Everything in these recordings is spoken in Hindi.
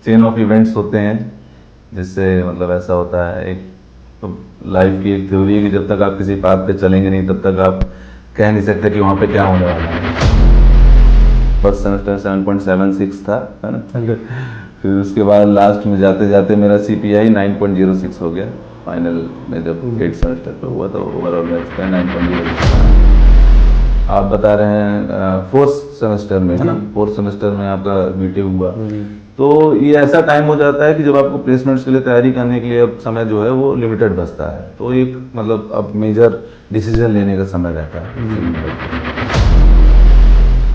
चेन ऑफ इवेंट्स होते हैं, जिससे मतलब ऐसा होता है, एक तो लाइफ की एक थ्योरी है कि जब तक आप किसी पाथ पे चलेंगे नहीं तब तक आप कह नहीं सकते कि वहाँ पे क्या होने वाला है। फर्स्ट सेमेस्टर 7.76 था, है ना। फिर उसके बाद लास्ट में जाते जाते मेरा CPI 9.06 हो गया। फाइनल में जब 8 सेमेस्टर पे हुआ तो ओवरऑल में 9.06। आप बता रहे हैं फोर्थ सेमेस्टर में, है ना, फोर्थ सेमेस्टर में आपका बीटेक हुआ। तो ये ऐसा टाइम हो जाता है कि जब आपको प्लेसमेंट्स के लिए तैयारी करने के लिए अब समय जो है वो लिमिटेड बचता है, तो एक मतलब अब मेजर डिसीजन लेने का समय रहता है।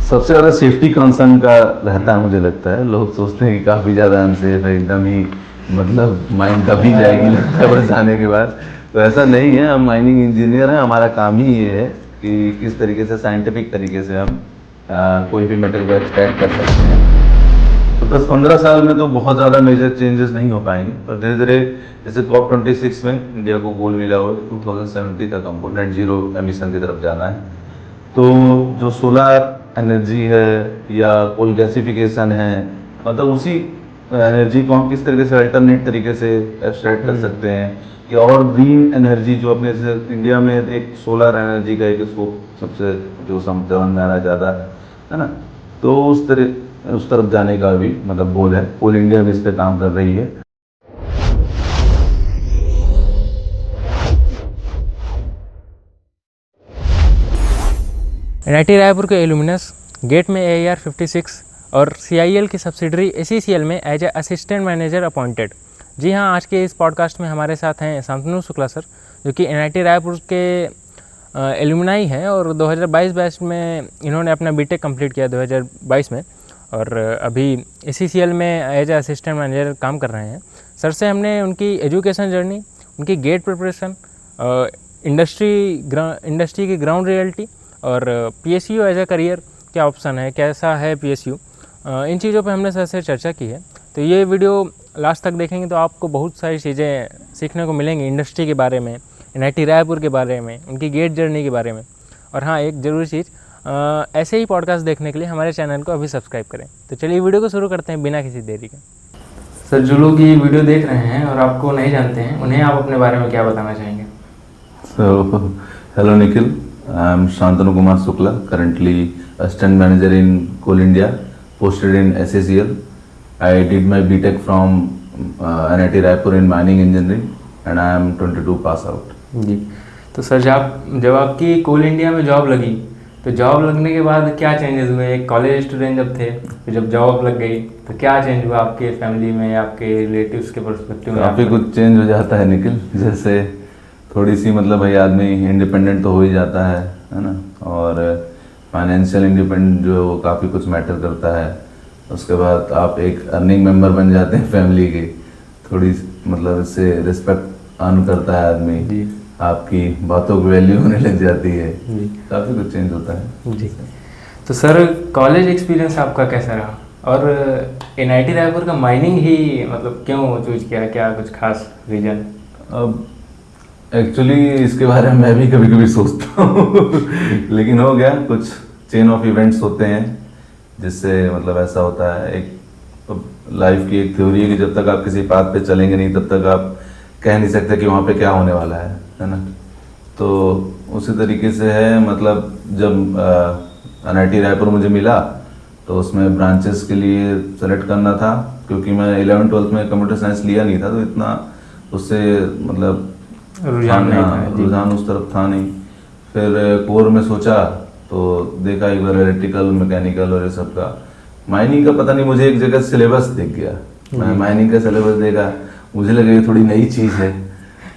सबसे ज़्यादा सेफ्टी कंसर्न का रहता है, मुझे लगता है। लोग सोचते हैं कि काफ़ी ज़्यादा अनसेफ है, एकदम ही मतलब माइंड दब ही जाएगी खबर जाने के बाद। तो ऐसा नहीं है, हम माइनिंग इंजीनियर हैं, हमारा काम ही ये है कि किस तरीके से साइंटिफिक तरीके से हम कोई भी मेटल को एक्सट्रैक्ट कर सकते हैं। तो 10-15 साल में तो बहुत ज़्यादा मेजर चेंजेस नहीं हो पाएंगे, पर धीरे धीरे जैसे COP26 में इंडिया को गोल मिला हो 2070 तक हमको नेट जीरो एमिशन की तरफ जाना है। तो जो सोलर एनर्जी है या कोल गैसिफिकेशन है, मतलब उसी एनर्जी को हम किस तरीके से अल्टरनेट तरीके से एक्सट्रैक्ट कर सकते हैं, या और ग्रीन एनर्जी जो अपने से इंडिया में एक सोलर एनर्जी का एक स्कोप सबसे जो समझ में आ रहा ज़्यादा है ना। तो उस तरफ जाने का भी मतलब गोल है। कोल इंडिया भी इस पर काम कर रही है। NIT रायपुर के एल्यूमिनस गेट में AIR56 और CIL की सब्सिडरी ACCL में as a assistant manager appointed. जी हाँ, आज के इस पॉडकास्ट में हमारे साथ हैं शांतनु शुक्ला सर, जो कि NIT रायपुर के एल्यूमिनाई हैं और 2022 बैच में इन्होंने अपना बीटेक कंप्लीट किया 2022 में, और अभी ACCL में एज ए असिस्टेंट मैनेजर काम कर रहे हैं। सर से हमने उनकी एजुकेशन जर्नी, उनकी गेट प्रिपरेशन, इंडस्ट्री की ग्राउंड रियलिटी और PSU एज ए करियर क्या ऑप्शन है, कैसा है PSU, इन चीज़ों पे हमने सर से चर्चा की है। तो ये वीडियो लास्ट तक देखेंगे तो आपको बहुत सारी चीज़ें सीखने को मिलेंगी इंडस्ट्री के बारे में, NIT रायपुर के बारे में, उनकी गेट जर्नी के बारे में। और हाँ, एक ज़रूरी चीज़, ऐसे ही पॉडकास्ट देखने के लिए हमारे चैनल को अभी सब्सक्राइब करें। तो चलिए वीडियो को शुरू करते हैं बिना किसी देरी के। सर, जो लोग ये वीडियो देख रहे हैं और आपको नहीं जानते हैं, उन्हें आप अपने बारे में क्या बताना चाहेंगे? Hello Nikhil, I am Shantanu Kumar Shukla, currently Assistant Manager in Coal India, posted in SACL. I did my BTech from NIT Raipur in Mining Engineering and I am 22 pass out. जी, तो सर जब आपकी कोल इंडिया में जॉब लगी, तो जॉब लगने के बाद क्या चेंजेस हुए? एक कॉलेज स्टूडेंट जब थे, फिर जब जॉब लग गई तो क्या चेंज हुआ आपके फैमिली में, आपके रिलेटिव्स के पर्सपेक्टिव में? काफ़ी कुछ चेंज हो जाता है निखिल। जैसे थोड़ी सी मतलब भाई आदमी इंडिपेंडेंट तो हो ही जाता है ना, और फाइनेंशियल इंडिपेंडेंट जो काफ़ी कुछ मैटर करता है। उसके बाद आप एक अर्निंग मेंबर बन जाते हैं फैमिली के, थोड़ी मतलब इससे रिस्पेक्ट अर्न करता है आदमी जी, आपकी बातों की वैल्यू होने लग जाती है जी, काफ़ी कुछ चेंज होता है जी। तो सर, कॉलेज एक्सपीरियंस आपका कैसा रहा, और NIT रायपुर का माइनिंग ही मतलब क्यों चूज किया, क्या कुछ खास रीजन? अब एक्चुअली इसके बारे में मैं भी कभी कभी सोचता हूँ लेकिन हो गया, कुछ चेन ऑफ इवेंट्स होते हैं जिससे मतलब ऐसा होता है, एक लाइफ की एक थ्योरी है कि जब तक आप किसी पाथ पे चलेंगे नहीं तब तक आप कह नहीं सकते कि वहाँ पे क्या होने वाला है ना। तो उसी तरीके से है, मतलब जब NIT रायपुर मुझे मिला तो उसमें ब्रांचेस के लिए सेलेक्ट करना था, क्योंकि मैं 11th-12th में कंप्यूटर साइंस लिया नहीं था, तो इतना उससे मतलब रुझान उस तरफ था नहीं। फिर कोर में सोचा तो देखा एक बार इलेक्ट्रिकल, मैकेनिकल और ये सब का। माइनिंग का पता नहीं, मुझे एक जगह सिलेबस दिख गया, मैं माइनिंग का सिलेबस देखा, मुझे लगा ये थोड़ी नई चीज़ है।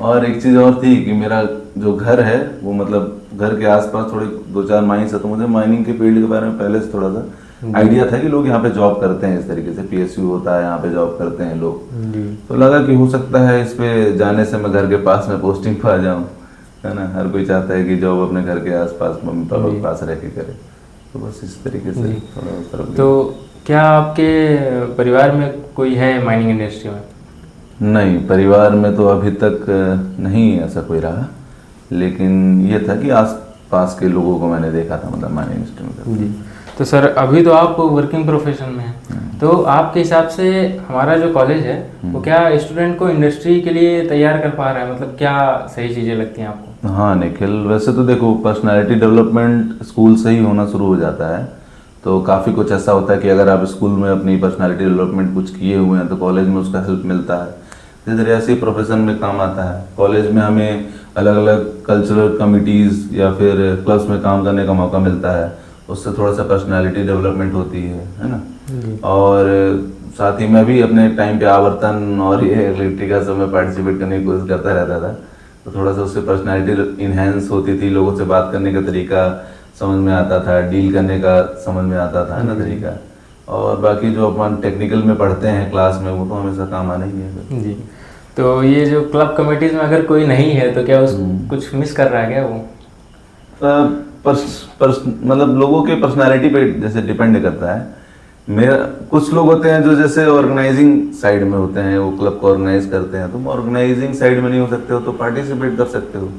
और एक चीज़ और थी कि मेरा जो घर है वो मतलब घर के आसपास थोड़ी 2-4 माइंस है, तो मुझे माइनिंग के फील्ड के बारे में पहले से थोड़ा सा आइडिया था कि लोग यहाँ पे जॉब करते हैं, इस तरीके से PSU होता है, यहाँ पे जॉब करते हैं लोग। तो लगा कि हो सकता है इस पे जाने से मैं घर के पास में पोस्टिंग पा जाऊँ, है ना। हर कोई चाहता है कि जॉब अपने घर के आसपास मम्मी पापा के पास रह के करे, तो बस इस तरीके से थोड़ा। तो क्या आपके परिवार में कोई है माइनिंग इंडस्ट्री में? नहीं, परिवार में तो अभी तक नहीं ऐसा कोई रहा, लेकिन ये था कि आस पास के लोगों को मैंने देखा था, मतलब माइनिंग इंडस्ट्री में। जी, तो सर अभी तो आप वर्किंग प्रोफेशन में हैं, तो आपके हिसाब से हमारा जो कॉलेज है वो क्या स्टूडेंट को इंडस्ट्री के लिए तैयार कर पा रहा है, मतलब क्या सही चीज़ें लगती हैं आपको? हाँ निखिल, वैसे तो देखो पर्सनालिटी डेवलपमेंट स्कूल से ही होना शुरू हो जाता है। तो काफ़ी कुछ ऐसा होता है कि अगर आप स्कूल में अपनी पर्सनालिटी डेवलपमेंट कुछ किए हुए हैं तो कॉलेज में उसका हेल्प मिलता है। इस तरह से प्रोफेशन में काम आता है। कॉलेज में हमें अलग अलग कल्चरल कमिटीज़ या फिर क्लब्स में काम करने का मौका मिलता है, उससे थोड़ा सा पर्सनालिटी डेवलपमेंट होती है ना। और साथ ही मैं भी अपने टाइम पे आवर्तन और ये इलेक्ट्रिक का सब में पार्टिसिपेट करने की कोशिश करता रहता था। तो थोड़ा सा उससे पर्सनालिटी इन्हेंस होती थी, लोगों से बात करने का तरीका समझ में आता था, डील करने का समझ में आता था ना तरीका। और बाकी जो अपन टेक्निकल में पढ़ते हैं क्लास में वो तो हमेशा काम आना ही है। जी, तो ये जो क्लब कमेटीज में अगर कोई नहीं है तो क्या उस कुछ मिस कर रहा है क्या वो? मतलब लोगों के पर्सनालिटी पे जैसे डिपेंड करता है। मेरा कुछ लोग होते हैं जो जैसे ऑर्गेनाइजिंग साइड में होते हैं, वो क्लब को ऑर्गेनाइज करते हैं। तुम ऑर्गेनाइजिंग साइड में नहीं हो सकते हो तो पार्टिसिपेट कर सकते हो।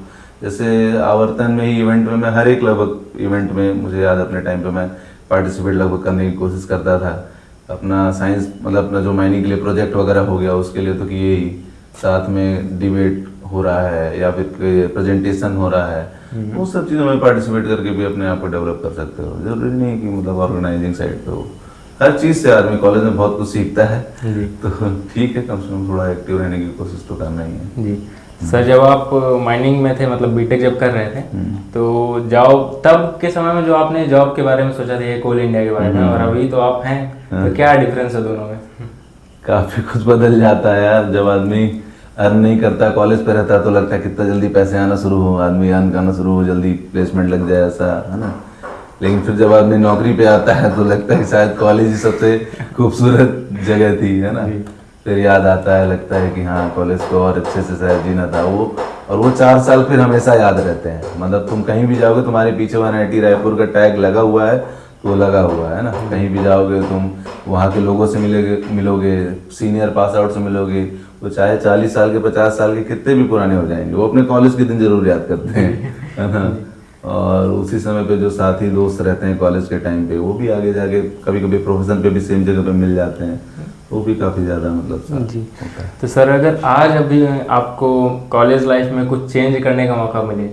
जैसे आवर्तन में ही इवेंट में मैं हर एक लगभग इवेंट में, मुझे याद अपने टाइम पे मैं पार्टिसिपेट लगभग करने की कोशिश करता था। अपना साइंस मतलब अपना जो माइनिंग के लिए प्रोजेक्ट वगैरह हो गया उसके लिए तो किए ही, साथ में डिबेट हो रहा है या फिर प्रेजेंटेशन हो रहा है, वो सब चीज़ों में पार्टिसिपेट करके भी अपने आप को डेवलप कर सकते हो। जरूरी नहीं कि मतलब ऑर्गेनाइजिंग साइड पे हो। हर चीज़ से आदमी कॉलेज में बहुत कुछ सीखता है, तो ठीक है, कम से कम थोड़ा एक्टिव रहने की कोशिश तो करना ही है। जी सर, जब आप माइनिंग में थे, मतलब बीटेक जब कर रहे थे, तो जॉब तब के समय में जो आपने जॉब के बारे में सोचा था, ये कोल इंडिया के बारे में, और अभी तो आप हैं, तो क्या डिफरेंस है दोनों में? काफ़ी कुछ बदल जाता है यार। जब आदमी अर्न नहीं करता, कॉलेज पे रहता है तो लगता है कितना जल्दी पैसे आना शुरू हो, आदमी अर्न करना शुरू हो, जल्दी प्लेसमेंट लग जाए, ऐसा है ना। लेकिन फिर जब आदमी नौकरी पे आता है तो लगता है शायद कॉलेज ही सबसे खूबसूरत जगह थी, है ना। फिर याद आता है, लगता है कि हाँ कॉलेज को और अच्छे से शायद जीना था वो। और वो 4 साल फिर हमेशा याद रहते हैं। मतलब तुम कहीं भी जाओगे तुम्हारे पीछे IIT रायपुर का टैग लगा हुआ है, तो लगा हुआ है ना। कहीं भी जाओगे तुम वहाँ के लोगों से मिलोगे, सीनियर पास आउट से मिलोगे, वो चाहे 40 साल के 50 साल के कितने भी पुराने हो जाएंगे, वो अपने कॉलेज के दिन जरूर याद करते हैं, है ना। और उसी समय पे जो साथी दोस्त रहते हैं कॉलेज के टाइम पे, वो भी आगे जाके कभी कभी प्रोफेशन पे भी सेम जगह पे मिल जाते हैं, वो भी काफ़ी ज़्यादा मतलब जी होता है। तो सर, अगर आज अभी आपको कॉलेज लाइफ में कुछ चेंज करने का मौका मिले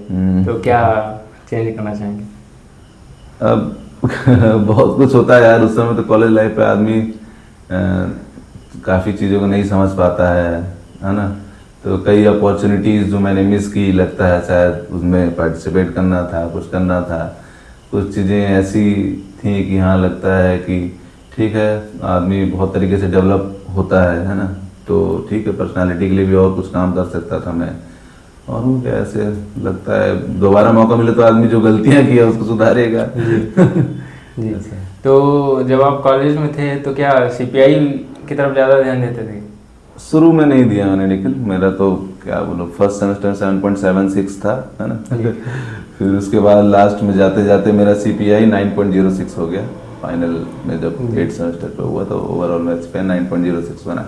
तो क्या चेंज करना चाहेंगे? अब बहुत कुछ होता है यार उस समय तो। कॉलेज लाइफ पे आदमी काफ़ी चीज़ों को नहीं समझ पाता है ना। तो कई अपॉर्चुनिटीज़ जो मैंने मिस की, लगता है शायद उसमें पार्टिसिपेट करना था, कुछ करना था। कुछ चीज़ें ऐसी थी कि हाँ लगता है कि ठीक है, आदमी बहुत तरीके से डेवलप होता है ना। तो ठीक है, पर्सनालिटी के लिए भी और कुछ काम कर सकता था मैं। और वो क्या ऐसे लगता है दोबारा मौका मिले तो आदमी जो गलतियाँ की है उसको सुधारेगा। जी तो जब आप कॉलेज में थे तो क्या सीपीआई की तरफ ज़्यादा ध्यान देते थे? शुरू में नहीं दिया मैंने निखिल। मेरा तो क्या बोलो, फर्स्ट सेमेस्टर 7.76 था, है ना। फिर उसके बाद लास्ट में जाते जाते मेरा CPI 9.06 हो गया। फाइनल में जब 8 सेमेस्टर पे हुआ तो ओवरऑल में 9.06 बना।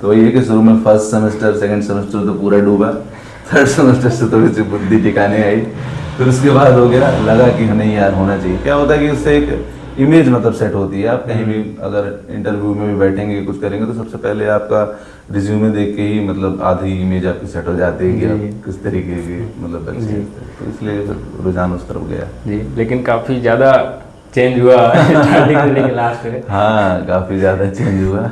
तो वही है कि शुरू में फर्स्ट सेमेस्टर सेकंड सेमेस्टर तो पूरा डूबा, थर्ड सेमेस्टर से तो वैसे बुद्धि टिकाने आई। फिर उसके बाद हो गया, लगा कि नहीं यार होना चाहिए। क्या होता है कि उससे एक इमेज मतलब सेट होती है। आप कहीं भी अगर इंटरव्यू में भी बैठेंगे कुछ करेंगे तो सबसे पहले आपका रिज्यूमे देख के ही मतलब आधी इमेज आपकी सेट हो जाती है कि आप किस तरीके की मतलब अच्छी है। तो इसलिए रुझान उस तरफ गया। जी, लेकिन काफ़ी ज़्यादा चेंज हुआ स्टार्टिंग से लेके लास्ट में। हाँ, काफ़ी ज़्यादा चेंज हुआ।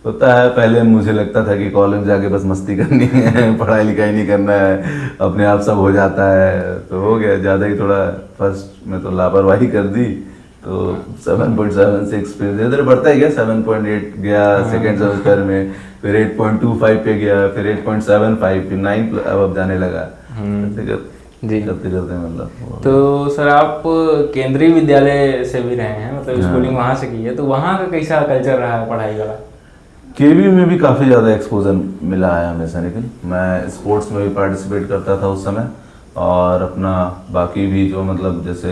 होता है, पहले मुझे लगता था कि कॉलेज जाके बस मस्ती करनी है, पढ़ाई लिखाई नहीं करना है, अपने आप सब हो जाता है। तो हो गया ज़्यादा ही थोड़ा, फर्स्ट में तो लापरवाही कर दी। तो 7.76 पे धीरे धीरे बढ़ता ही गया, 7.8 गया सेकेंड सेमेस्टर में, फिर 8.25 पे गया, फिर 8.75, फिर 9 अब जाने लगा। जी करते मतलब। तो सर, आप केंद्रीय विद्यालय से भी रहे हैं, मतलब स्कूलिंग वहाँ से की है, तो वहाँ का कैसा कल्चर रहा है पढ़ाई वाला? केवी में भी काफ़ी ज़्यादा एक्सपोजर मिला है हमेशा। लेकिन मैं स्पोर्ट्स में भी पार्टिसिपेट करता था उस समय, और अपना बाकी भी जो मतलब जैसे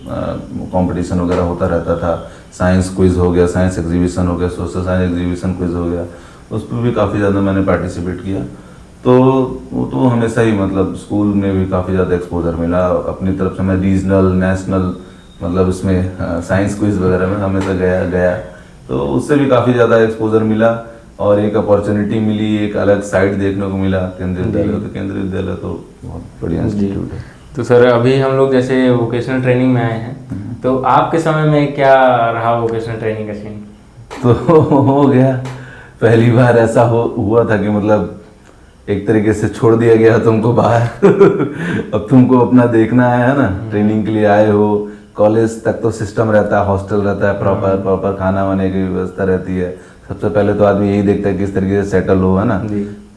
कंपटीशन वगैरह होता रहता था। साइंस क्विज़ हो गया, साइंस एग्जीबिशन हो गया, सोशल साइंस एग्जीबिशन क्विज़ हो गया, उस पर भी काफ़ी ज़्यादा मैंने पार्टिसिपेट किया। तो वो तो हमेशा ही मतलब स्कूल में भी काफ़ी ज़्यादा एक्सपोजर मिला अपनी तरफ से। मैं रीजनल, नेशनल मतलब इसमें साइंस क्विज़ वगैरह में हमेशा गया। तो उससे भी काफ़ी ज़्यादा एक्सपोजर मिला और एक अपॉर्चुनिटी मिली, एक अलग साइड देखने को मिला केंद्रीय विद्यालय। तो केंद्रीय विद्यालय तो बहुत बढ़िया इंस्टीट्यूट है। तो सर अभी हम लोग जैसे वोकेशनल ट्रेनिंग में आए हैं, तो आपके समय में क्या रहा वोकेशनल ट्रेनिंग का सीन? तो हो गया, पहली बार ऐसा हुआ था कि मतलब एक तरीके से छोड़ दिया गया तुमको बाहर अब तुमको अपना देखना है ना, ट्रेनिंग के लिए आए हो, कॉलेज तक तो सिस्टम रहता है, हॉस्टल रहता है, प्रॉपर खाना वाने की व्यवस्था रहती है। सबसे पहले तो आदमी यही देखता है किस तरीके से सेटल हो, है ना।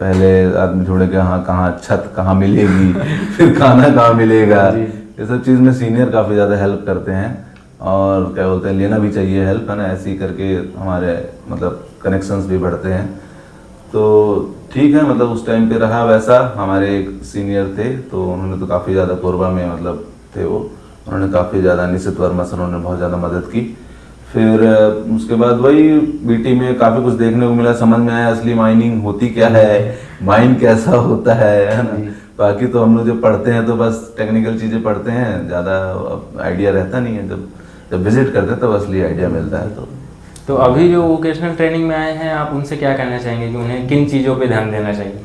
पहले आदमी छोड़े कि हाँ कहाँ छत कहाँ मिलेगी फिर खाना कहाँ मिलेगा, ये सब चीज़ में सीनियर काफ़ी ज़्यादा हेल्प करते हैं और क्या बोलते हैं, लेना भी चाहिए हेल्प, है ना। ऐसे ही करके हमारे मतलब कनेक्शंस भी बढ़ते हैं। तो ठीक है, मतलब उस टाइम पे रहा वैसा। हमारे एक सीनियर थे तो उन्होंने तो काफ़ी ज़्यादा कोरबा में मतलब थे वो, उन्होंने काफ़ी ज़्यादा, निश्चित वर्मा सर, उन्होंने बहुत ज़्यादा मदद की। फिर उसके बाद वही बीटी में काफ़ी कुछ देखने को मिला, समझ में आया असली माइनिंग होती क्या है, माइन कैसा होता है ना। बाकी तो हम लोग जब पढ़ते हैं तो बस टेक्निकल चीज़ें पढ़ते हैं, ज़्यादा आइडिया रहता नहीं है। जब विजिट करते हैं तो असली आइडिया मिलता है। तो अभी जो वोकेशनल ट्रेनिंग में आए हैं, आप उनसे क्या कहना चाहेंगे कि उन्हें किन चीज़ों पे ध्यान देना चाहिए,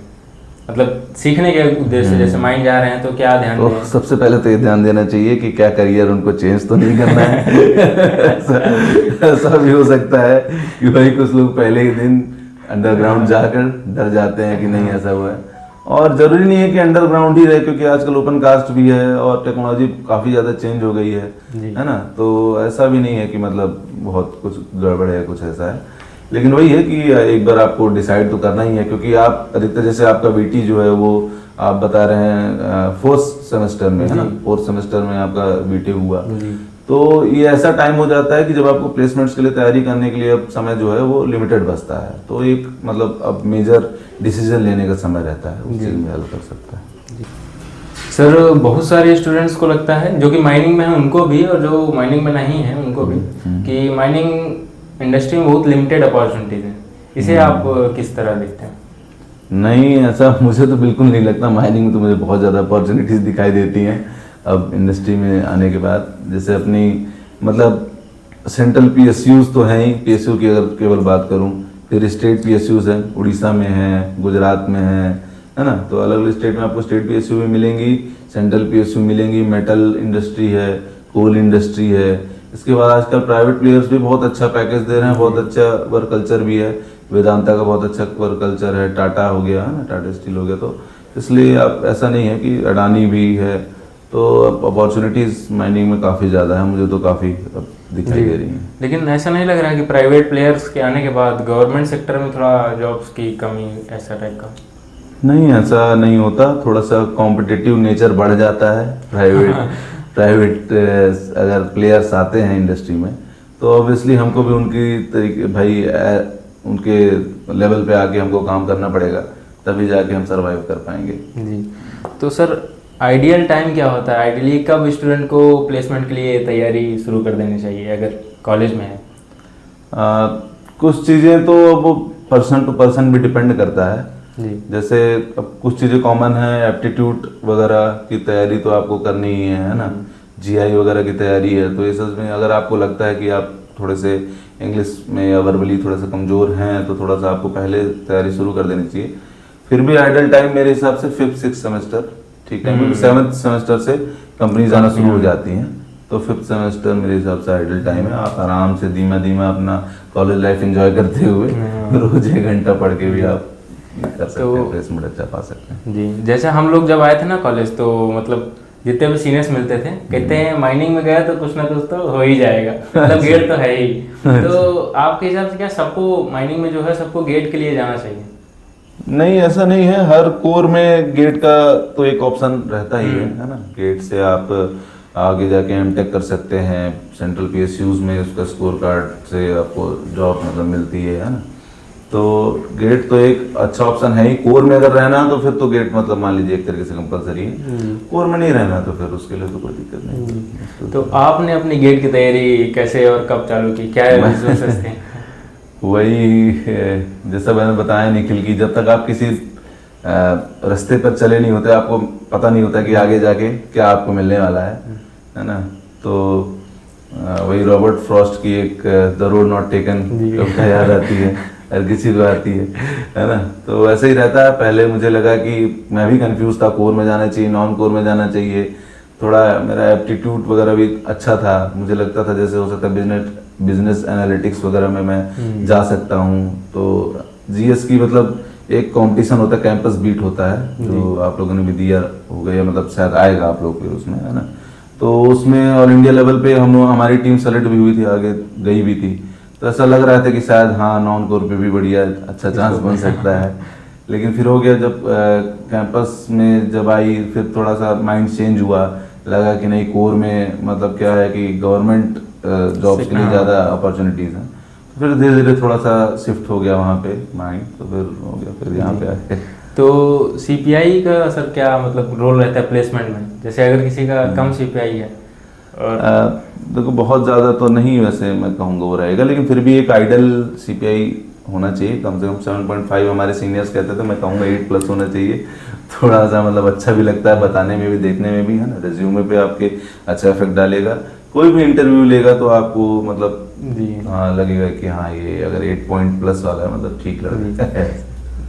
मतलब सीखने के उद्देश्य से? जैसे माइन जा रहे हैं तो क्या ध्यान दें? सबसे पहले तो ये ध्यान देना चाहिए कि क्या करियर उनको चेंज तो नहीं करना है ऐसा भी हो सकता है कि भाई कुछ लोग पहले ही दिन अंडरग्राउंड जाकर डर जाते हैं कि नहीं ऐसा हुआ है। और ज़रूरी नहीं है कि अंडरग्राउंड ही रहे, क्योंकि आजकल ओपन कास्ट भी है और टेक्नोलॉजी काफ़ी ज़्यादा चेंज हो गई है ना। तो ऐसा भी नहीं है कि मतलब बहुत कुछ गड़बड़ है, कुछ ऐसा है। लेकिन वही है कि एक बार आपको डिसाइड तो करना ही है, क्योंकि आप अधिकतर जैसे आपका बीटी जो है वो आप बता रहे हैं फोर्थ सेमेस्टर में, है ना, फोर्थ सेमेस्टर में आपका बीटी हुआ। तो ये ऐसा टाइम हो जाता है कि जब आपको प्लेसमेंट्स के लिए तैयारी करने के लिए अब समय जो है वो लिमिटेड बचता है। तो एक मतलब अब मेजर डिसीजन लेने का समय रहता है, उस चीज़ में हेल्प कर सकता है। सर बहुत सारे स्टूडेंट्स को लगता है जो कि माइनिंग में है उनको भी और जो माइनिंग में नहीं है उनको भी, कि माइनिंग इंडस्ट्री में बहुत लिमिटेड अपॉर्चुनिटीज है। इसे आप किस तरह देखते हैं? नहीं, ऐसा मुझे तो बिल्कुल नहीं लगता। माइनिंग में तो मुझे बहुत ज़्यादा अपॉर्चुनिटीज़ दिखाई देती हैं अब इंडस्ट्री में आने के बाद। जैसे अपनी मतलब सेंट्रल पीएसयूज़ तो हैं ही, पीएसयू की अगर केवल बात करूं, फिर स्टेट पीएसयूज़ हैं, उड़ीसा में हैं, गुजरात में हैं, है ना। तो अलग अलग स्टेट में आपको स्टेट पीएसयू भी मिलेंगी, सेंट्रल पीएसयू मिलेंगी, मेटल इंडस्ट्री है, कोल इंडस्ट्री है। इसके बाद आजकल प्राइवेट प्लेयर्स भी बहुत अच्छा पैकेज दे रहे हैं, बहुत अच्छा वर्क कल्चर भी है। वेदांता का बहुत अच्छा वर्क कल्चर है, टाटा हो गया, है ना, टाटा स्टील हो गया। तो इसलिए अब ऐसा नहीं है कि अडानी भी है। तो अपॉर्चुनिटीज़ माइनिंग में काफ़ी ज़्यादा है, मुझे तो काफ़ी दिखाई दे रही हैं। लेकिन ऐसा नहीं लग रहा कि प्राइवेट प्लेयर्स के आने के बाद गवर्नमेंट सेक्टर में थोड़ा जॉब्स की कमी, ऐसा टाइप का? नहीं, ऐसा नहीं होता। थोड़ा सा कॉम्पिटिटिव नेचर बढ़ जाता है। प्राइवेट अगर प्लेयर्स आते हैं इंडस्ट्री में तो ऑब्वियसली हमको भी उनकी तरीके भाई उनके लेवल पे आके हमको काम करना पड़ेगा, तभी जाके हम सरवाइव कर पाएंगे। जी। तो सर आइडियल टाइम क्या होता है? आइडियली कब स्टूडेंट को प्लेसमेंट के लिए तैयारी शुरू कर देनी चाहिए अगर कॉलेज में है? कुछ चीज़ें तो वो पर्सन टू पर्सन भी डिपेंड करता है। जी। जैसे अब कुछ चीज़ें कॉमन है, एप्टीट्यूड वगैरह की तैयारी तो आपको करनी ही है ना, जीआई वगैरह की तैयारी है। तो इस में अगर आपको लगता है कि आप थोड़े से इंग्लिश में या वर्बली थोड़ा सा कमज़ोर हैं तो थोड़ा सा आपको पहले तैयारी शुरू कर देनी चाहिए। फिर भी आइडल टाइम मेरे हिसाब से 5th 6th सेमेस्टर ठीक है, क्योंकि 7th सेमेस्टर से कंपनी जाना शुरू हो जाती हैं। तो 5th सेमेस्टर मेरे हिसाब से आइडल टाइम है। आप आराम से धीमा धीमा अपना कॉलेज लाइफ एंजॉय करते हुए रोज 1 घंटा पढ़ के भी आप कर सकते हैं, प्लेसमेंट अच्छा पा सकते हैं। जी। जैसे हम लोग जब आए थे ना कॉलेज, तो मतलब जितने भी सीनियर्स मिलते थे कहते हैं माइनिंग में गया तो कुछ ना कुछ तो हो ही जाएगा, मतलब गेट तो है ही। तो आपके हिसाब से क्या सबको माइनिंग में जो है सबको गेट के लिए जाना चाहिए? नहीं, ऐसा नहीं है। हर कोर में गेट का तो एक ऑप्शन रहता ही है ना। गेट से आप आगे जाके एमटेक कर सकते हैं, सेंट्रल पीएसयूज में उसका स्कोर कार्ड से आपको जॉब मतलब मिलती है ना। तो गेट तो एक अच्छा ऑप्शन है ही। कोर में अगर रहना तो फिर तो गेट मतलब मान लीजिए एक तरीके से कंपलसरी है। कोर में नहीं रहना तो फिर उसके लिए तो कोई दिक्कत नहीं। तो आपने अपनी गेट की तैयारी कैसे और कब चालू की, क्या रिसोर्सेस थे? वही जैसा मैंने बताया निखिल की, जब तक आप किसी रास्ते पर चले नहीं होते आपको पता नहीं होता कि आगे जाके क्या आपको मिलने वाला है ना। तो वही रॉबर्ट फ्रॉस्ट की एक द रोड नॉट टेकन कविता याद आती है, हर किसी को आती है ना। तो वैसे ही रहता है। पहले मुझे लगा कि मैं भी कंफ्यूज था, कोर में जाना चाहिए नॉन कोर में जाना चाहिए। थोड़ा मेरा एप्टीट्यूड वगैरह भी अच्छा था, मुझे लगता था जैसे हो सकता है बिजनेस एनालिटिक्स वगैरह में मैं जा सकता हूँ। तो जीएस की मतलब एक कंपटीशन होता है, कैंपस बीट होता है, जो आप लोगों ने भी दिया हो गया, मतलब शायद आएगा आप लोग के उसमें, है ना। तो उसमें ऑल इंडिया लेवल पे हमारी टीम सेलेक्ट भी हुई थी, आगे गई भी थी। तो ऐसा लग रहा था कि शायद हाँ नॉन कोर पे भी बढ़िया अच्छा चांस बन सकता है। लेकिन फिर हो गया जब कैंपस में जब आई, फिर थोड़ा सा माइंड चेंज हुआ, लगा कि नहीं कोर में मतलब क्या है कि गवर्नमेंट जॉब्स के लिए ज़्यादा अपॉर्चुनिटीज़ हैं। फिर धीरे धीरे थोड़ा सा शिफ्ट हो गया वहाँ पे माइंड, तो फिर हो गया फिर यहाँ पे आके। तो सीपीआई का सर क्या मतलब रोल रहता है प्लेसमेंट में, जैसे अगर किसी का कम सीपीआई है और देखो बहुत ज़्यादा तो नहीं वैसे मैं कहूँगा वो रहेगा, लेकिन फिर भी एक आइडल सीपीआई होना चाहिए, कम से कम 7.5 हमारे सीनियर्स कहते थे, मैं कहूँगा 8+ होना चाहिए। थोड़ा सा मतलब अच्छा भी लगता है बताने में भी, देखने में भी, है ना। रिज्यूमे पे आपके अच्छा इफेक्ट डालेगा। कोई भी इंटरव्यू लेगा तो आपको मतलब हाँ लगेगा कि हाँ ये अगर 8+ वाला है मतलब ठीक लग रहा है।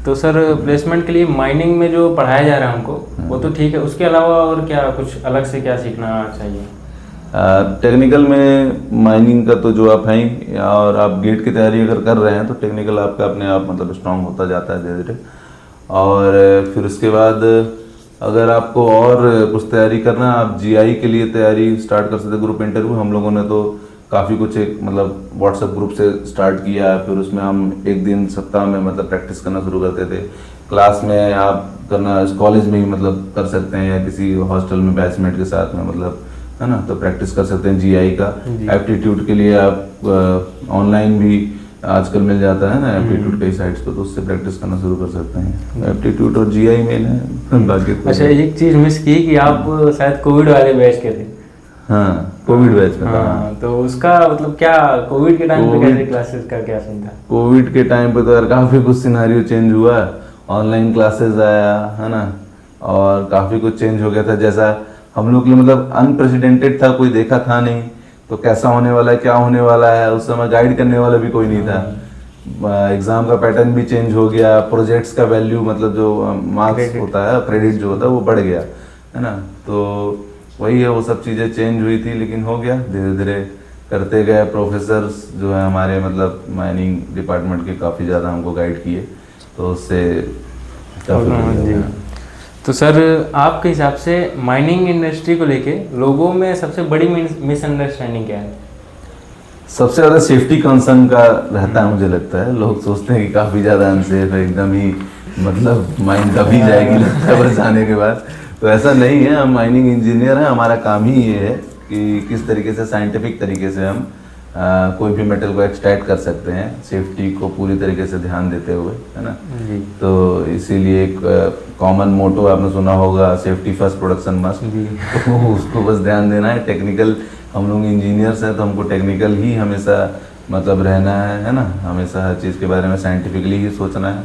तो सर प्लेसमेंट के लिए माइनिंग में जो पढ़ाया जा रहा है हमको वो तो ठीक है, उसके अलावा और क्या कुछ अलग से क्या सीखना चाहिए? टेक्निकल में माइनिंग का तो जो आप हैं और आप गेट की तैयारी अगर कर रहे हैं तो टेक्निकल आपका अपने आप मतलब स्ट्रांग होता जाता है धीरे धीरे। और फिर उसके बाद अगर आपको और कुछ तैयारी करना, आप जीआई के लिए तैयारी स्टार्ट कर सकते हैं। ग्रुप इंटरव्यू हम लोगों ने तो काफ़ी कुछ एक मतलब व्हाट्सएप ग्रुप से स्टार्ट किया, फिर उसमें हम एक दिन सप्ताह में मतलब प्रैक्टिस करना शुरू करते थे। क्लास में आप करना, कॉलेज में ही मतलब कर सकते हैं या किसी हॉस्टल में बैचमेट के साथ में मतलब, है ना, तो प्रैक्टिस कर सकते हैं जीआई का। एप्टीट्यूड के लिए आप ऑनलाइन भी आजकल मिल जाता है ना एप्टीट्यूड कई साइट्स पे, तो उससे प्रैक्टिस करना शुरू कर सकते हैं। एप्टीट्यूड और जीआई मेन है, बाकी तो अच्छा एक चीज़ मिस की कि आप शायद कोविड वाले बैच के थे। हाँ कोविड बैच में था। हाँ, तो उसका मतलब क्या कोविड के टाइम पे कैसे क्लासेस का क्या सीन था? कोविड के टाइम पे तो यार काफ़ी कुछ सिनारियो चेंज हुआ, ऑनलाइन क्लासेस आया, है ना, और काफ़ी कुछ चेंज हो गया था। जैसा हम लोग के लिए मतलब अनप्रेसिडेंटेड था, कोई देखा था नहीं, तो कैसा होने वाला है क्या होने वाला है, उस समय गाइड करने वाला भी कोई नहीं था। एग्ज़ाम का पैटर्न भी चेंज हो गया, प्रोजेक्ट्स का वैल्यू मतलब जो मार्क्स होता है, क्रेडिट जो होता है वो बढ़ गया, है ना। तो वही है, वो सब चीज़ें चेंज हुई थी, लेकिन हो गया धीरे धीरे करते गए। प्रोफेसर्स जो है हमारे मतलब माइनिंग डिपार्टमेंट के काफ़ी ज़्यादा हमको गाइड किए, तो उससे काफ़ी। तो सर आपके हिसाब से माइनिंग इंडस्ट्री को लेके लोगों में सबसे बड़ी मिसअंडरस्टैंडिंग क्या है? सबसे ज़्यादा सेफ्टी कंसर्न का रहता है, मुझे लगता है। लोग सोचते हैं कि काफ़ी ज़्यादा अनसेफ है, एकदम ही मतलब माइन दबी जाएगी लगता है बस आने के बाद। तो ऐसा नहीं है, हम माइनिंग इंजीनियर हैं, हमारा काम ही ये है कि किस तरीके से साइंटिफिक तरीके से हम कोई भी मेटल को एक्सट्रैक्ट कर सकते हैं, सेफ्टी को पूरी तरीके से ध्यान देते हुए, है ना। तो इसीलिए एक कॉमन मोटो आपने सुना होगा, सेफ्टी फर्स्ट प्रोडक्शन मस्ट, तो उसको बस ध्यान देना है। टेक्निकल हम लोग इंजीनियर्स हैं तो हमको टेक्निकल ही हमेशा मतलब रहना है ना, हमेशा हर चीज़ के बारे में साइंटिफिकली ही सोचना है,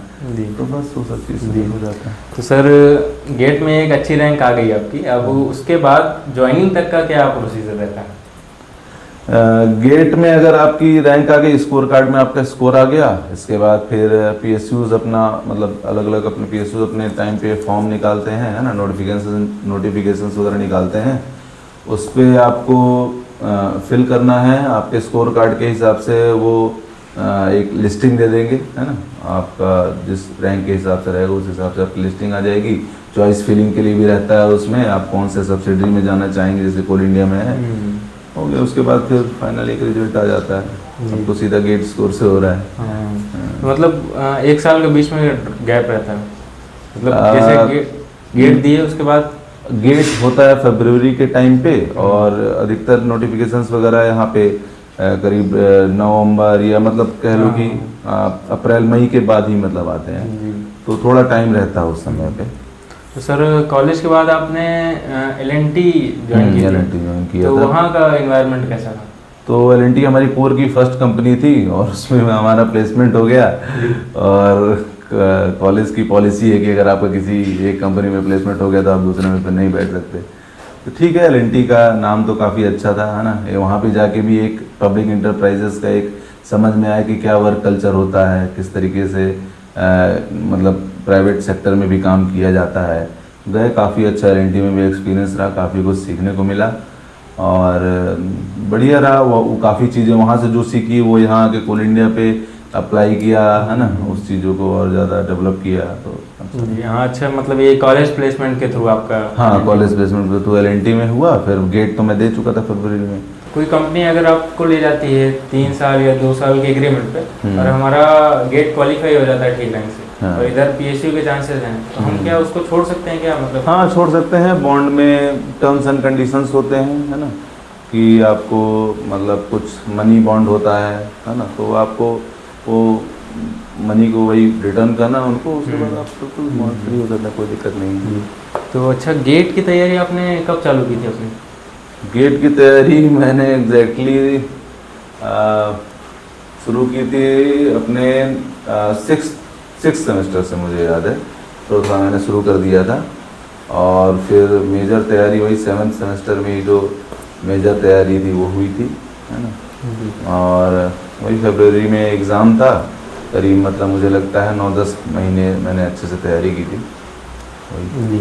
तो बस वो सब चीज़ हो जाता है। तो सर गेट में एक अच्छी रैंक आ गई आपकी, अब उसके बाद ज्वाइनिंग तक का क्या प्रोसीजर रहता है? गेट में अगर आपकी रैंक आ गई, स्कोर कार्ड में आपका स्कोर आ गया, इसके बाद फिर पीएसयूज अपना मतलब अलग अलग अपने पीएसयूज अपने टाइम पे फॉर्म निकालते हैं, है ना, नोटिफिकेशंस वगैरह निकालते हैं। उस पर आपको फिल करना है, आपके स्कोर कार्ड के हिसाब से वो एक लिस्टिंग दे देंगे, है ना, आपका जिस रैंक के हिसाब से रहेगा उस हिसाब से आपकी लिस्टिंग आ जाएगी। चॉइस फिलिंग के लिए भी रहता है उसमें, आप कौन से सब्सिडरी में जाना चाहेंगे, जैसे कोल इंडिया में है, हो गया। उसके बाद फिर फाइनल एक रिजल्ट आ जाता है, सब तो सीधा गेट स्कोर से हो रहा है। तो मतलब एक साल के बीच में गैप रहता है, मतलब जैसे गेट दिए उसके बाद गेट होता है फरवरी के टाइम पे, और अधिकतर नोटिफिकेशंस वगैरह यहाँ पे करीब नवंबर या मतलब कह लो कि अप्रैल मई के बाद ही मतलब आते हैं, तो थोड़ा टाइम रहता है उस समय पे। तो सर कॉलेज के बाद आपने LNT ज्वाइन किया, तो वहाँ का एनवायरनमेंट कैसा था? तो LNT हमारी कोर की फर्स्ट कंपनी थी और उसमें हमारा प्लेसमेंट हो गया। और कॉलेज की पॉलिसी है कि अगर आपका किसी एक कंपनी में प्लेसमेंट हो गया तो आप दूसरे में फिर नहीं बैठ सकते। तो ठीक है, एल का नाम तो काफ़ी अच्छा था, है ना। ये वहाँ पे जाके भी एक पब्लिक इंटरप्राइजेस का एक समझ में आया कि क्या वर्क कल्चर होता है, किस तरीके से मतलब प्राइवेट सेक्टर में भी काम किया जाता है। गए, काफ़ी अच्छा एल में भी एक्सपीरियंस रहा, काफ़ी कुछ सीखने को मिला और बढ़िया रहा। वो काफ़ी चीज़ें वहाँ से जो सीखी वो यहाँ के कोल इंडिया पे अप्लाई किया, है ना, उस चीज़ों को और ज़्यादा डेवलप किया। तो जी हाँ, अच्छा, मतलब ये कॉलेज प्लेसमेंट के थ्रू आपका? हाँ, कॉलेज प्लेसमेंट के थ्रू एल में हुआ, फिर गेट तो मैं दे चुका था फरवरी में। कोई कंपनी अगर आपको ले जाती है 3 साल या 2 साल के एग्रीमेंट पे और हमारा गेट क्वालिफाई हो जाता है ठीक ढंग से, हाँ। और इधर पीएसयू के चांसेस हैं, तो हम क्या उसको छोड़ सकते हैं क्या, मतलब? हाँ, छोड़ सकते हैं। बॉन्ड में टर्म्स एंड कंडीशंस होते हैं, है ना, कि आपको मतलब कुछ मनी बॉन्ड होता है ना, तो आपको वो मनी को वही रिटर्न करना उनको, उसके बाद आप बिल्कुल बॉन्ड फ्री हो जाता है, कोई दिक्कत नहीं है। तो अच्छा, गेट की तैयारी आपने कब चालू की थी अपनी? गेट की तैयारी मैंने एग्जैक्टली शुरू की थी अपने सिक्स सेमेस्टर से, मुझे याद है, तो मैंने शुरू कर दिया था। और फिर मेजर तैयारी वही 7th सेमेस्टर में ही जो मेजर तैयारी थी वो हुई थी, है ना। और वही फरवरी में एग्ज़ाम था, करीब मतलब मुझे लगता है 9-10 महीने मैंने अच्छे से तैयारी की थी वही।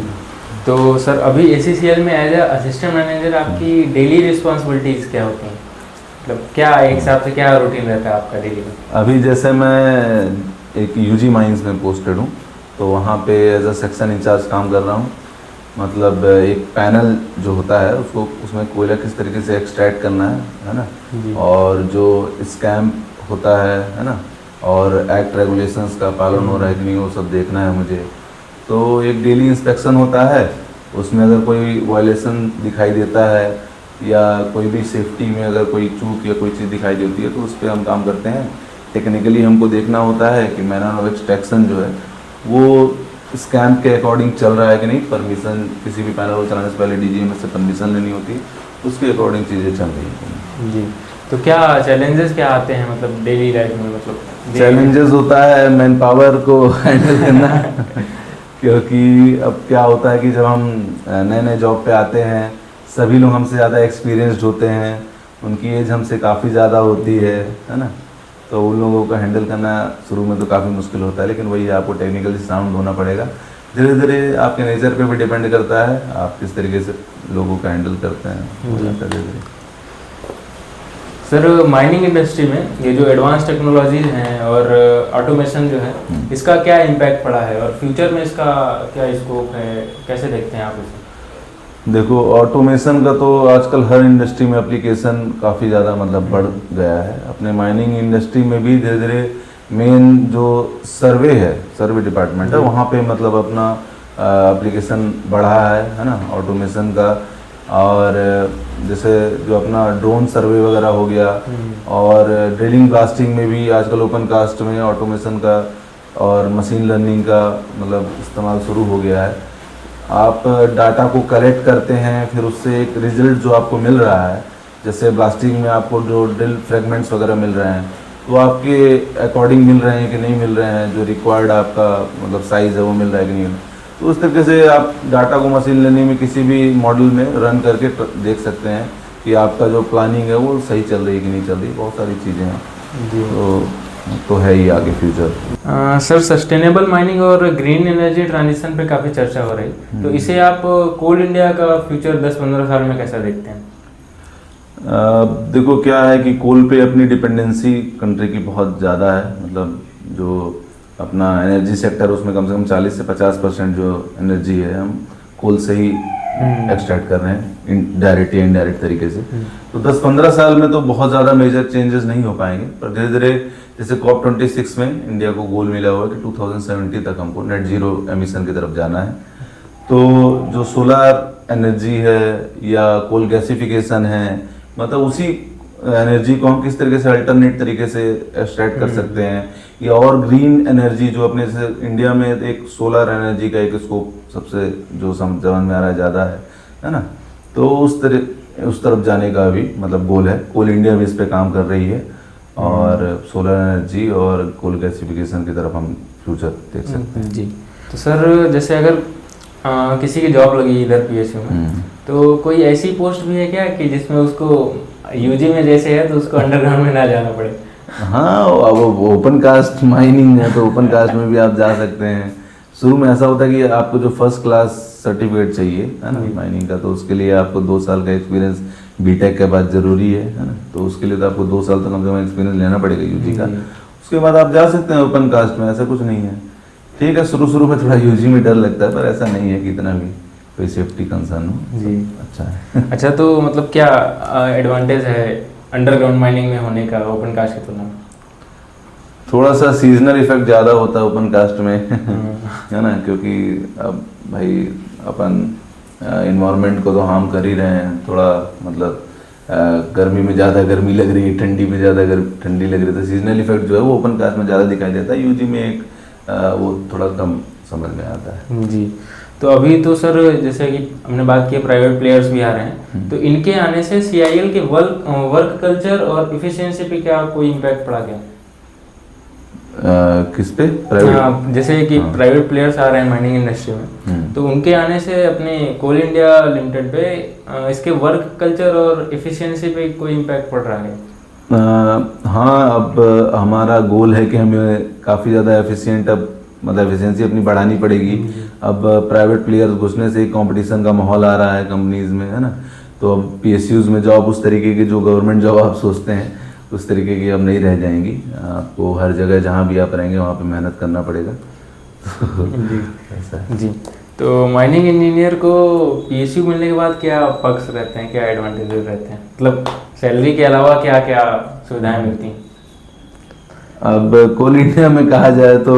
तो सर अभी ACCL में एज ए असिस्टेंट मैनेजर आपकी डेली रिस्पॉन्सिबिलिटीज़ क्या होती हैं, मतलब क्या एक हिसाब से क्या रूटीन रहता है आपका डेली में? अभी जैसे मैं एक UG माइंस में पोस्टेड हूँ, तो वहाँ पे एज अ सेक्शन इंचार्ज काम कर रहा हूँ। मतलब एक पैनल जो होता है उसको, उसमें कोयला किस तरीके से एक्सट्रैक्ट करना है ना, और जो स्कैम होता है ना, और एक्ट रेगुलेशंस का पालन हो रहा है कि नहीं, वो सब देखना है मुझे। तो एक डेली इंस्पेक्शन होता है, उसमें अगर कोई वायलेशन दिखाई देता है या कोई भी सेफ्टी में अगर कोई चूक या कोई चीज़ दिखाई देती है तो उस पर हम काम करते हैं। टेक्निकली हमको देखना होता है कि मैनर ऑफ एक्सट्रैक्शन जो है वो स्कैम के अकॉर्डिंग चल रहा है कि नहीं। परमिशन किसी भी पैनल को चलाने से पहले DGMS से परमिशन लेनी होती है, उसके अकॉर्डिंग चीज़ें चल रही हैं। जी, तो क्या चैलेंजेस क्या आते हैं मतलब डेली लाइफ में? मतलब चैलेंजेस होता है मैन पावर को हैंडल करना क्योंकि अब क्या होता है कि जब हम नए नए जॉब पे आते हैं, सभी लोग हमसे ज़्यादा एक्सपीरियंस्ड होते हैं, उनकी एज हमसे काफ़ी ज़्यादा होती है ना। तो उन लोगों को हैंडल करना शुरू में तो काफ़ी मुश्किल होता है, लेकिन वही आपको टेक्निकली साउंड होना पड़ेगा। धीरे धीरे आपके नेचर पे भी डिपेंड करता है आप किस तरीके से लोगों को हैंडल करते हैं, हो जाता है धीरे धीरे। सर माइनिंग इंडस्ट्री में ये जो एडवांस टेक्नोलॉजीज हैं और ऑटोमेशन जो है, इसका क्या इम्पैक्ट पड़ा है और फ्यूचर में इसका क्या स्कोप है, कैसे देखते हैं आप इसे? देखो, ऑटोमेशन का तो आजकल हर इंडस्ट्री में एप्लीकेशन काफ़ी ज़्यादा मतलब बढ़ गया है। अपने माइनिंग इंडस्ट्री में भी धीरे धीरे मेन जो सर्वे डिपार्टमेंट है, वहाँ पे मतलब अपना एप्लीकेशन बढ़ा है ना, ऑटोमेशन का। और जैसे जो अपना ड्रोन सर्वे वगैरह हो गया, और ड्रिलिंग ब्लास्टिंग में भी आजकल ओपन कास्ट में ऑटोमेशन का और मशीन लर्निंग का मतलब इस्तेमाल शुरू हो गया है। आप डाटा को कलेक्ट करते हैं, फिर उससे एक रिजल्ट जो आपको मिल रहा है, जैसे ब्लास्टिंग में आपको जो ड्रिल फ्रेगमेंट्स वगैरह मिल रहे हैं तो आपके अकॉर्डिंग मिल रहे हैं कि नहीं मिल रहे हैं, जो रिक्वायर्ड आपका मतलब साइज़ है वो मिल रहा है कि नहीं। तो उस तरीके से आप डाटा को मशीन लर्निंग में किसी भी मॉडल में रन करके देख सकते हैं कि आपका जो प्लानिंग है वो सही चल रही है कि नहीं चल रही। बहुत सारी चीज़ें हैं तो है ही आगे फ्यूचर। सर सस्टेनेबल माइनिंग और ग्रीन एनर्जी ट्रांजिशन पे काफ़ी चर्चा हो रही, तो इसे आप कोल इंडिया का फ्यूचर 10-15 साल में कैसा देखते हैं? देखो, क्या है कि कोल पे अपनी डिपेंडेंसी कंट्री की बहुत ज़्यादा है। मतलब जो अपना एनर्जी सेक्टर उसमें कम से कम 40 से 50% जो एनर्जी है हम कोल से ही एक्सट्रैक्ट कर रहे हैं, डायरेक्ट या इनडायरेक्ट तरीके से। तो 10-15 साल में तो बहुत ज़्यादा मेजर चेंजेस नहीं हो पाएंगे, पर धीरे धीरे जैसे COP26 में इंडिया को गोल मिला हुआ है कि 2070 तक हमको नेट जीरो एमिशन की तरफ जाना है। तो जो सोलर एनर्जी है या कोल गैसिफिकेशन है, मतलब उसी एनर्जी को हम किस तरीके से अल्टरनेट तरीके से एक्सट्रैक्ट कर सकते हैं, या और ग्रीन एनर्जी जो अपने जैसे इंडिया में एक सोलर एनर्जी का एक स्कोप सबसे जो समझ में आ रहा है ज़्यादा है ना। तो उस तरफ जाने का भी मतलब गोल है। कोल इंडिया भी इस पे काम कर रही है और सोलर एनर्जी और कोल गैसिफिकेशन की तरफ हम फ्यूचर देख सकते हैं। जी, तो सर जैसे अगर किसी की जॉब लगी इधर पीएसयू में, तो कोई ऐसी पोस्ट भी है क्या कि जिसमें उसको यूजी में जैसे है तो उसको अंडरग्राउंड में ना जाना पड़े? हाँ, अब ओपन कास्ट माइनिंग है तो ओपन कास्ट में भी आप जा सकते हैं। शुरू में ऐसा होता है कि आपको जो फर्स्ट क्लास सर्टिफिकेट चाहिए है ना माइनिंग का, तो उसके लिए आपको 2 साल का एक्सपीरियंस बीटेक के बाद जरूरी है ना, तो उसके लिए तो आपको 2 साल तक कम से कम एक्सपीरियंस लेना पड़ेगा यूजी का। उसके बाद आप जा सकते हैं ओपन कास्ट में, ऐसा कुछ नहीं है। ठीक है, शुरू में थोड़ा यूजी में डर लगता है, पर ऐसा नहीं है कि इतना भी कोई सेफ्टी कंसर्न हो जी। अच्छा है। अच्छा, तो मतलब क्या एडवांटेज है अंडरग्राउंड माइनिंग में होने का ओपन कास्ट की तुलना में? थोड़ा सा सीजनल इफेक्ट ज़्यादा होता है ओपन कास्ट में है ना, क्योंकि अब भाई अपन इन्वायरमेंट को तो हार्म कर ही रहे हैं थोड़ा, मतलब गर्मी में ज़्यादा गर्मी लग रही है, ठंडी में ज़्यादा ठंडी लग रही है, तो सीजनल इफेक्ट जो है वो ओपन कास्ट में ज़्यादा दिखाई देता है। यूजी में एक वो थोड़ा कम समझ में आता है। जी। तो अभी तो सर जैसे कि हमने बात की प्राइवेट प्लेयर्स भी आ रहे हैं, तो इनके आने से सीआईएल के वर्क कल्चर और इफिशिएंसी पे क्या कोई इम्पैक्ट पड़ा क्या? किस पे? प्राइवेट? जैसे कि प्राइवेट प्लेयर्स आ रहे हैं माइनिंग इंडस्ट्री में, तो उनके आने से अपने कोल इंडिया लिमिटेड पे इसके वर्क कल्चर और इफिशिएंसी पे कोई इम्पैक्ट पड़ रहा है? हाँ, अब हमारा गोल है कि हमें काफ़ी ज़्यादा एफिशिएंट अब मतलब एफिशिएंसी अपनी बढ़ानी पड़ेगी। अब प्राइवेट प्लेयर्स घुसने से कंपटीशन का माहौल आ रहा है कंपनीज में है ना, तो अब पीएसयूज में जॉब उस तरीके की जो गवर्नमेंट जॉब आप सोचते हैं उस तरीके की अब नहीं रह जाएंगी। आपको हर जगह जहाँ भी आप रहेंगे वहाँ पे मेहनत करना पड़ेगा। जी ऐसा है। जी। तो माइनिंग इंजीनियर को पीएसयू मिलने के बाद क्या पक्ष रहते हैं, क्या एडवांटेजेस रहते हैं, मतलब सैलरी के अलावा क्या क्या सुविधाएं मिलती हैं? अब कोल इंडिया में कहा जाए तो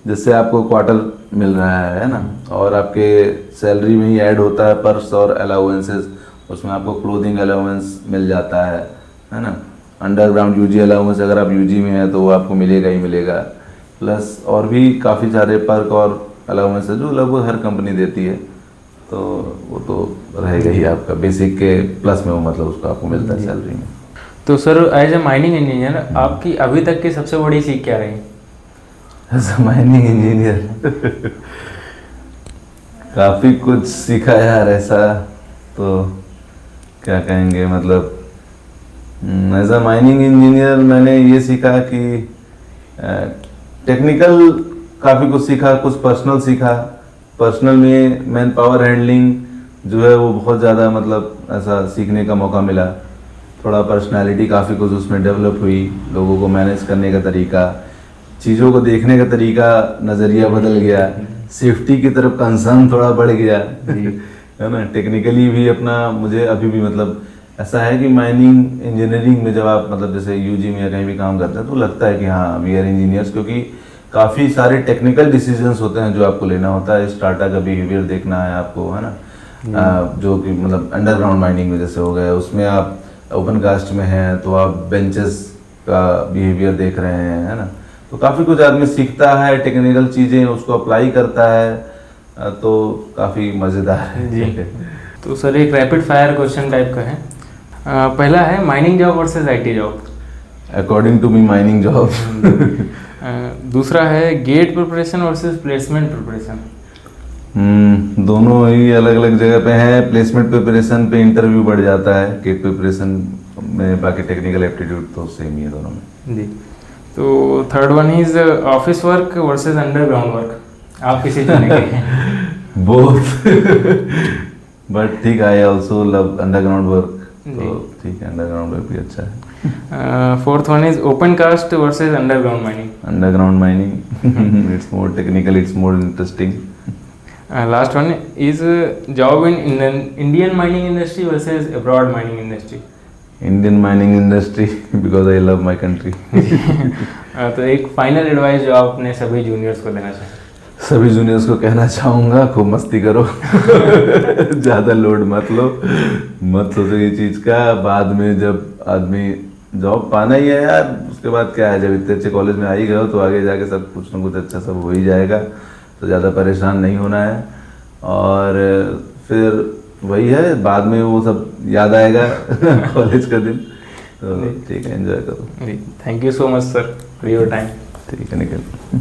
जैसे आपको क्वार्टर मिल रहा है ना, और आपके सैलरी में ही ऐड होता है पर्स और अलाउंसेस, उसमें आपको क्लोथिंग अलाउंस मिल जाता है ना। अंडरग्राउंड यूजी अलाउंस अगर आप यूजी में हैं तो वो आपको मिलेगा ही मिलेगा, प्लस और भी काफ़ी सारे पर्क और अलाउंस है जो लगभग हर कंपनी देती है, तो वो तो रहेगा ही आपका बेसिक के प्लस में, वो मतलब उसको आपको मिलता है सैलरी में। तो sir as a mining engineer आपकी अभी तक की सबसे बड़ी सीख क्या रही? एज ए माइनिंग इंजीनियर काफ़ी कुछ सीखा यार, ऐसा तो क्या कहेंगे, मतलब एज अ माइनिंग इंजीनियर मैंने ये सीखा कि टेक्निकल काफ़ी कुछ सीखा, कुछ पर्सनल सीखा। पर्सनल में मैन पावर हैंडलिंग जो है वो बहुत ज़्यादा मतलब ऐसा सीखने का मौका मिला। थोड़ा पर्सनालिटी काफ़ी कुछ उसमें डेवलप हुई, लोगों को मैनेज करने का तरीका, चीज़ों को देखने का तरीका, नज़रिया बदल गया, सेफ्टी की तरफ कंसर्न थोड़ा बढ़ गया है ना। टेक्निकली भी अपना मुझे अभी भी मतलब ऐसा है कि माइनिंग इंजीनियरिंग में जब आप मतलब जैसे यूजी में या कहीं भी काम करते हैं तो लगता है कि हाँ वी आर इंजीनियर्स, क्योंकि काफ़ी सारे टेक्निकल डिसीजंस होते हैं जो आपको लेना होता है। स्टार्टा का बिहेवियर देखना है आपको है ना, जो कि मतलब अंडरग्राउंड माइनिंग में जैसे हो गया, उसमें आप ओपन कास्ट में हैं तो आप बेंचेस का बिहेवियर देख रहे हैं है ना। तो काफ़ी कुछ आदमी सीखता है, टेक्निकल चीज़ें उसको अप्लाई करता है, तो काफ़ी मज़ेदार है जी। तो सर एक रैपिड फायर क्वेश्चन टाइप का है। पहला है mining job versus IT job. According to me mining job. दूसरा है GATE preparation versus placement preparation. दोनों ही अलग अलग जगह पे हैं। प्लेसमेंट प्रिपरेशन पे इंटरव्यू बढ़ जाता है, गेट प्रिपरेशन में बाकी टेक्निकल एप्टीट्यूड तो सेम ही है दोनों में। जी। तो third one is office work versus underground work, आप किसे चुनेंगे? बोथ बट ठीक, I also love underground work, तो ठीक है अंडरग्राउंड वर्क भी अच्छा है। Fourth one is open cast versus underground mining. Underground mining it's more technical, it's more interesting. Last one is job in Indian mining industry versus abroad mining industry. Indian mining industry because I love my country. तो एक फाइनल एडवाइस जो आप अपने सभी जूनियर्स को देना चाहें? सभी जूनियर्स को कहना चाहूँगा खूब मस्ती करो, ज़्यादा लोड मत लो, मत सोचो ये चीज़ का। बाद में जब आदमी जॉब पाना ही है यार, उसके बाद क्या है, जब इतने अच्छे कॉलेज में आ ही गए हो तो आगे जाके सब कुछ ना कुछ अच्छा सब हो ही जाएगा, तो ज़्यादा परेशान नहीं होना है। और फिर वही है, बाद में वो सब याद आएगा कॉलेज का दिन, तो ठीक है एंजॉय करो। Thank you so much sir for your time. ठीक है निखिल।